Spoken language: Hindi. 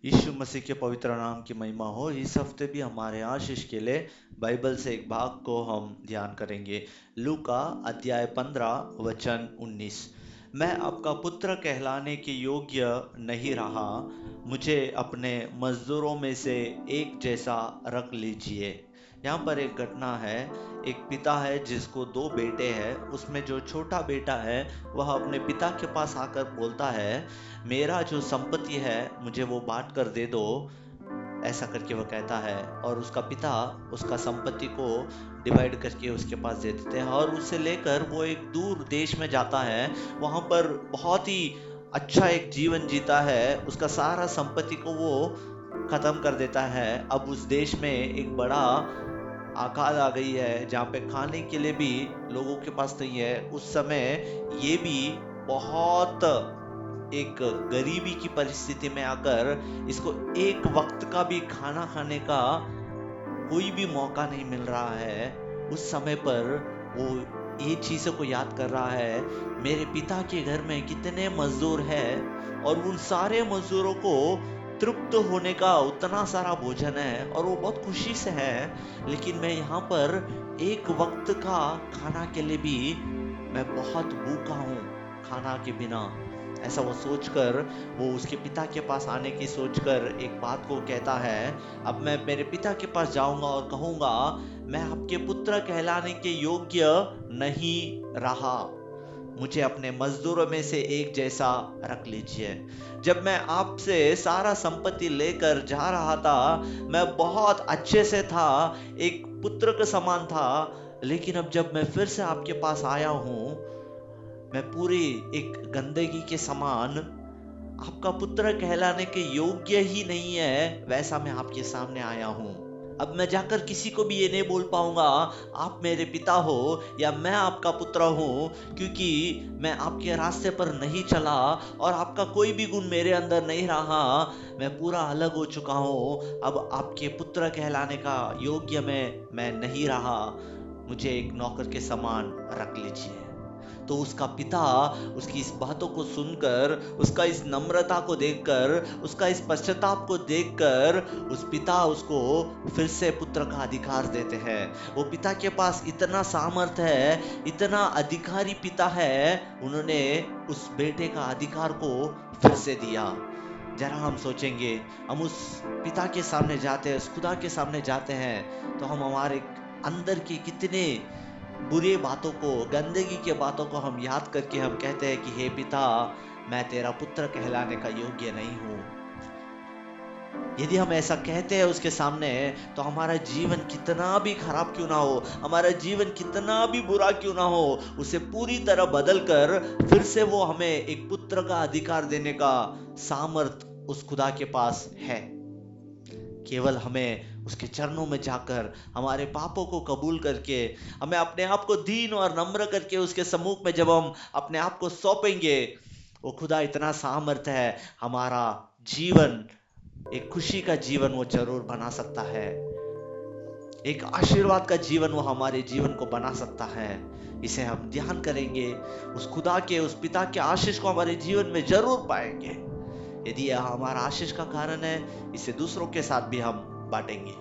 यीशु मसीह के पवित्र नाम की महिमा हो। इस हफ्ते भी हमारे आशीष के लिए बाइबल से एक भाग को हम ध्यान करेंगे। लूका अध्याय 15 वचन 19। मैं आपका पुत्र कहलाने के योग्य नहीं रहा, मुझे अपने मजदूरों में से एक जैसा रख लीजिए। यहाँ पर एक घटना है। एक पिता है जिसको दो बेटे हैं। उसमें जो छोटा बेटा है वह अपने पिता के पास आकर बोलता है, मेरा जो संपत्ति है मुझे वो बांट कर दे दो। ऐसा करके वह कहता है और उसका पिता उसका संपत्ति को डिवाइड करके उसके पास दे देते हैं और उसे लेकर वो एक दूर देश में जाता है। वहां पर बहुत ही अच्छा एक जीवन जीता है। उसका सारा संपत्ति को वो खत्म कर देता है। अब उस देश में एक बड़ा आकाल आ गई है जहाँ पे खाने के लिए भी लोगों के पास नहीं है। उस समय ये भी बहुत एक गरीबी की परिस्थिति में आकर इसको एक वक्त का भी खाना खाने का कोई भी मौका नहीं मिल रहा है। उस समय पर वो ये चीजों को याद कर रहा है, मेरे पिता के घर में कितने मजदूर हैं और उन सारे मजदूरों को तृप्त होने का उतना सारा भोजन है और वो बहुत खुशी से है, लेकिन मैं यहाँ पर एक वक्त का खाना के लिए भी मैं बहुत भूखा हूँ खाना के बिना। ऐसा वो सोचकर वो उसके पिता के पास आने की सोचकर एक बात को कहता है, अब मैं मेरे पिता के पास जाऊंगा और कहूंगा, मैं आपके पुत्र कहलाने के योग्य नहीं रहा, मुझे अपने मजदूरों में से एक जैसा रख लीजिए। जब मैं आपसे सारा संपत्ति लेकर जा रहा था मैं बहुत अच्छे से था, एक पुत्र के समान था, लेकिन अब जब मैं फिर से आपके पास आया हूं मैं पूरी एक गंदगी के समान, आपका पुत्र कहलाने के योग्य ही नहीं है वैसा मैं आपके सामने आया हूं। अब मैं जाकर किसी को भी ये नहीं बोल पाऊंगा आप मेरे पिता हो या मैं आपका पुत्र हूं, क्योंकि मैं आपके रास्ते पर नहीं चला और आपका कोई भी गुण मेरे अंदर नहीं रहा। मैं पूरा अलग हो चुका हूं। अब आपके पुत्र कहलाने का योग्य मैं नहीं रहा, मुझे एक नौकर के समान रख लीजिए। तो उसका पिता उसकी इस बातों को सुनकर, उसका इस नम्रता को देखकर, उसका इस पश्चाताप को देखकर उस पिता उसको फिर से पुत्र का अधिकार देते हैं। वो पिता के पास इतना सामर्थ है, इतना अधिकारी पिता है, उन्होंने उस बेटे का अधिकार को फिर से दिया। जरा हम सोचेंगे, हम उस पिता के सामने जाते हैं, उस खुदा के सामने जाते हैं तो हम हमारे अंदर की कितने बुरी बातों को, गंदगी के बातों को हम याद करके हम कहते हैं कि हे पिता, मैं तेरा पुत्र कहलाने का योग्य नहीं हूं। यदि हम ऐसा कहते हैं उसके सामने तो हमारा जीवन कितना भी खराब क्यों ना हो, हमारा जीवन कितना भी बुरा क्यों ना हो, उसे पूरी तरह बदल कर फिर से वो हमें एक पुत्र का अधिकार देने का सामर्थ उस खुदा के पास है। केवल हमें उसके चरणों में जाकर हमारे पापों को कबूल करके, हमें अपने आप को दीन और नम्र करके उसके सम्मुख में जब हम अपने आप को सौंपेंगे, वो खुदा इतना सामर्थ है, हमारा जीवन एक खुशी का जीवन वो जरूर बना सकता है। एक आशीर्वाद का जीवन वो हमारे जीवन को बना सकता है। इसे हम ध्यान करेंगे, उस खुदा के, उस पिता के आशीष को हमारे जीवन में जरूर पाएंगे। यदि यह हमारा आशीष का कारण है, इसे दूसरों के साथ भी हम बांटेंगे।